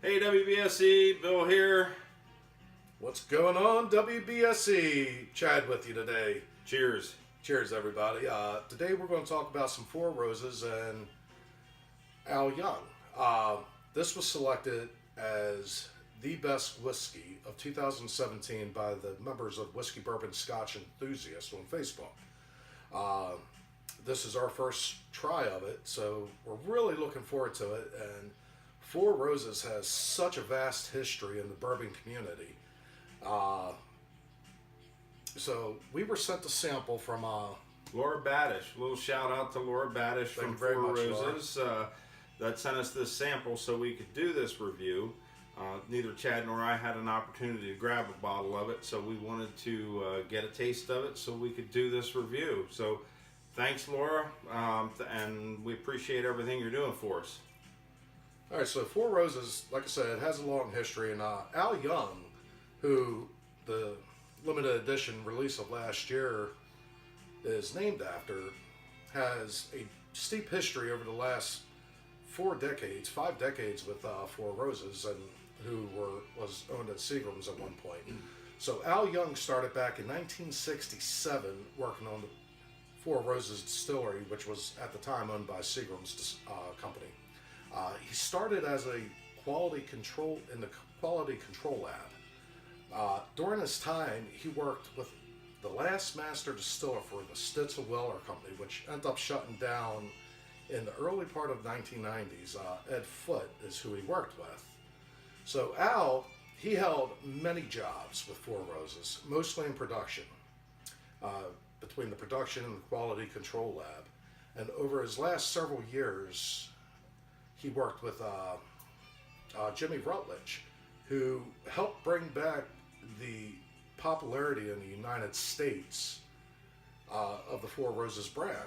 Hey WBSE, Bill here. What's going on, WBSE? Chad with you today. Cheers. Cheers, everybody. Today we're going to talk about some Four Roses and Al Young. This was selected as the best whiskey of 2017 by the members of Whiskey, Bourbon, Scotch Enthusiast on Facebook. This is our first try of it, so we're really looking forward to it. And Four Roses has such a vast history in the bourbon community. So we were sent a sample from Laura Badish. A little shout out to Laura Badish from Four Roses that sent us this sample so we could do this review. Neither Chad nor I had an opportunity to grab a bottle of it, so we wanted to get a taste of it so we could do this review. So thanks, Laura, and we appreciate everything you're doing for us. All right, so Four Roses, like I said, has a long history, and Al Young, who the limited edition release of last year is named after, has a steep history over the last 5 decades with Four Roses, and who was owned at Seagram's at one point. So Al Young started back in 1967 working on the Four Roses distillery, which was at the time owned by Seagram's company. He started as a quality control in the quality control lab. During his time, he worked with the last master distiller for the Stitzel Weller Company, which ended up shutting down in the early part of 1990s. Ed Foote is who he worked with. So Al, he held many jobs with Four Roses, mostly in production, between the production and the quality control lab. And over his last several years, he worked with Jimmy Rutledge, who helped bring back the popularity in the United States of the Four Roses brand.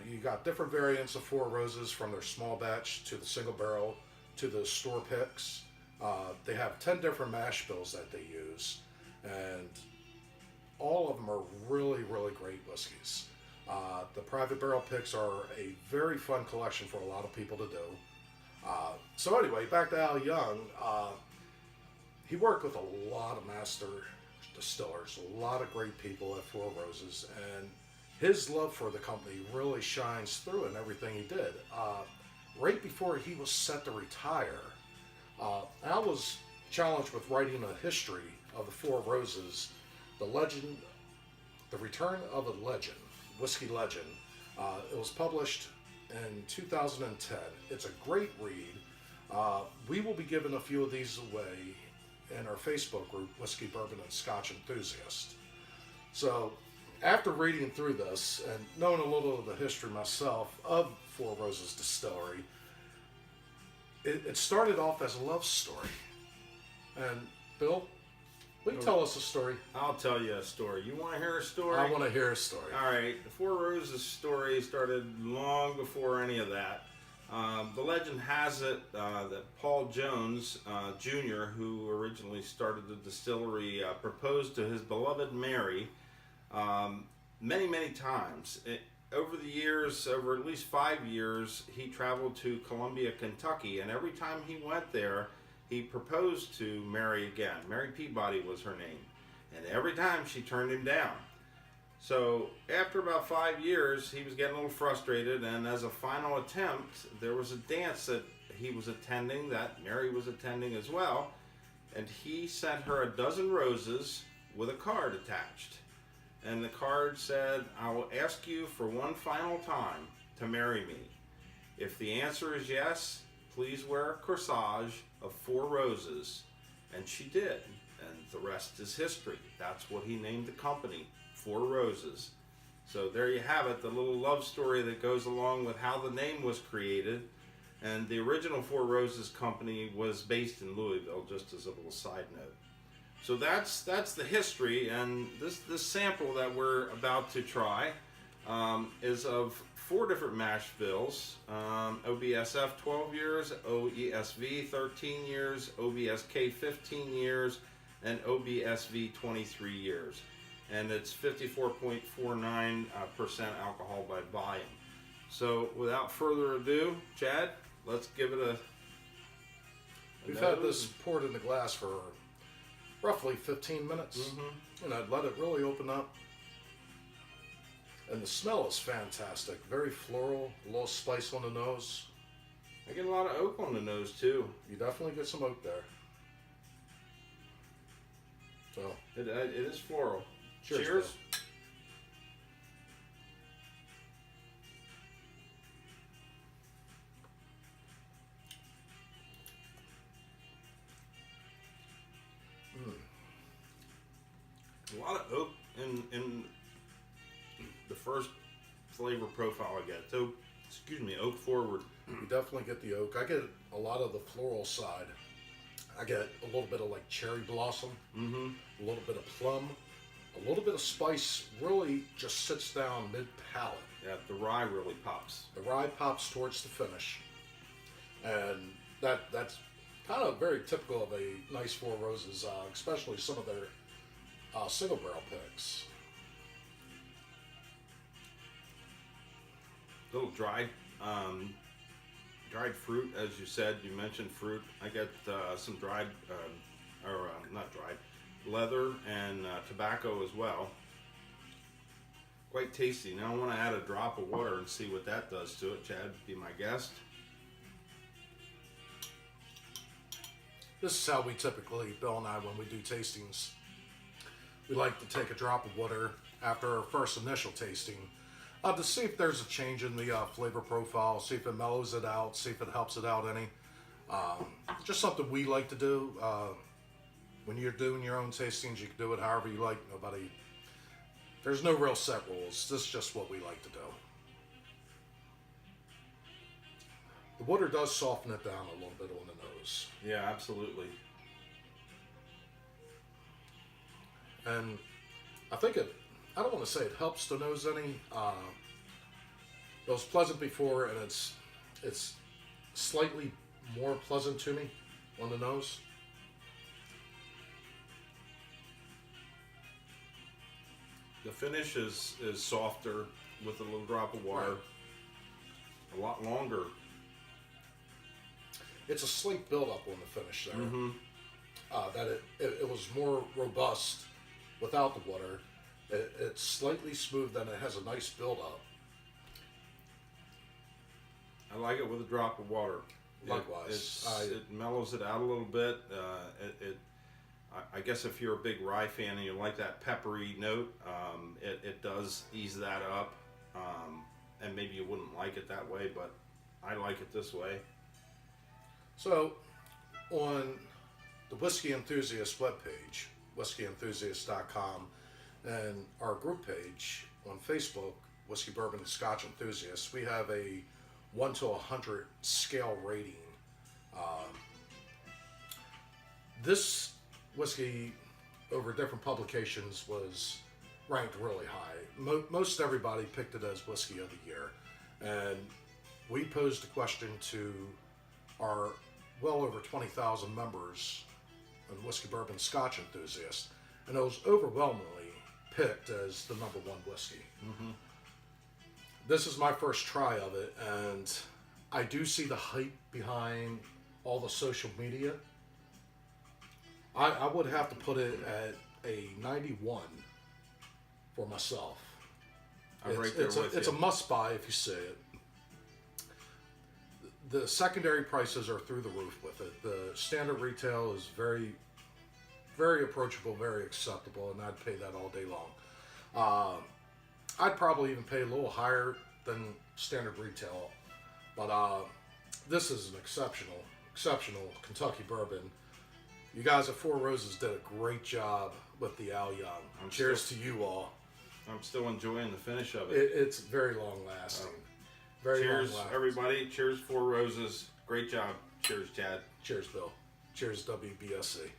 You got different variants of Four Roses, from their small batch to the single barrel to the store picks. They have 10 different mash bills that they use, and all of them are really, really great whiskeys. The private barrel picks are a very fun collection for a lot of people to do. So anyway, back to Al Young. He worked with a lot of master distillers, a lot of great people at Four Roses, and his love for the company really shines through in everything he did. Right before he was set to retire, Al was challenged with writing a history of the Four Roses, the legend, the return of a legend, whiskey legend. It was published in 2010. It's a great read. We will be giving a few of these away in our Facebook group, Whiskey, Bourbon, and Scotch Enthusiast. So after reading through this and knowing a little of the history myself of Four Roses Distillery, it started off as a love story. And Bill, will you tell us a story? I'll tell you a story. You want to hear a story? I want to hear a story. All right. The Four Roses story started long before any of that. The legend has it that Paul Jones Jr., who originally started the distillery, proposed to his beloved Mary many, many times. Over the years, over at least 5 years, he traveled to Columbia, Kentucky, and every time he went there, he proposed to Mary again. Mary Peabody was her name, and every time she turned him down. So after about 5 years, he was getting a little frustrated, and as a final attempt, there was a dance that he was attending, that Mary was attending as well, and he sent her a dozen roses with a card attached. And the card said, "I will ask you for one final time to marry me. If the answer is yes, please wear a corsage of Four Roses." And she did, and the rest is history. That's what he named the company, Four Roses. So there you have it, the little love story that goes along with how the name was created. And the original Four Roses company was based in Louisville, just as a little side note. So that's the history, and this sample that we're about to try is of 4 different mash bills: OBSF 12 years, OESV 13 years, OBSK 15 years, and OBSV 23 years. And it's 54.49% alcohol by volume. So without further ado, Chad, let's give it a We've had this poured in the glass for roughly 15 minutes. Mm-hmm. And I'd let it really open up. And the smell is fantastic. Very floral, a little spice on the nose. I get a lot of oak on the nose too. You definitely get some oak there. So It is floral. Cheers, Cheers. A lot of oak in the first flavor profile I get. So, excuse me, oak forward. you definitely get the oak. I get a lot of the floral side. I get a little bit of like cherry blossom, Mm-hmm. a little bit of plum, a little bit of spice. Really just sits down mid palate. Yeah, the rye really pops. The rye pops towards the finish, and that's kind of very typical of a nice Four Roses, especially some of their single barrel picks. Little dried fruit, as you said. You mentioned fruit. I get some dried, not dried, leather and tobacco as well. Quite tasty. Now I want to add a drop of water and see what that does to it. Chad, be my guest. This is how we typically, Bill and I, when we do tastings, we like to take a drop of water after our first initial tasting to see if there's a change in the flavor profile, see if it mellows it out, see if it helps it out any. Just something we like to do. When you're doing your own tastings, you can do it however you like. There's no real set rules. This is just what we like to do. The water does soften it down a little bit on the nose. Yeah, absolutely. And I think I don't want to say it helps the nose any. It was pleasant before, and it's slightly more pleasant to me on the nose. The finish is softer with a little drop of water. Right. A lot longer. It's a slight buildup on the finish there. Mm-hmm. That it was more robust without the water. It's slightly smooth and it has a nice buildup. I like it with a drop of water. Likewise. It mellows it out a little bit. I guess if you're a big rye fan and you like that peppery note, it does ease that up. And maybe you wouldn't like it that way, but I like it this way. So, on the Whiskey Enthusiast webpage, whiskeyenthusiast.com, and our group page on Facebook, Whiskey Bourbon Scotch Enthusiasts, we have a 1 to 100 scale rating. This whiskey, over different publications, was ranked really high. Most everybody picked it as Whiskey of the Year. And we posed a question to our well over 20,000 members on Whiskey Bourbon Scotch Enthusiasts, and it was overwhelmingly picked as the #1 whiskey. Mm-hmm. This is my first try of it, and I do see the hype behind all the social media. I would have to put it at a 91 for myself. I'm right there with you. It's a must buy if you see it. The secondary prices are through the roof with it. The standard retail is very, very approachable, very acceptable, and I'd pay that all day long. I'd probably even pay a little higher than standard retail, but this is an exceptional Kentucky bourbon. You guys at Four Roses did a great job with the Al Young. Cheers to you all. I'm still enjoying the finish of it. It's very long lasting. Very Cheers, long lasting. everybody. Cheers, Four Roses. Great job. Cheers, Chad. Cheers, Bill. Cheers, WBSC.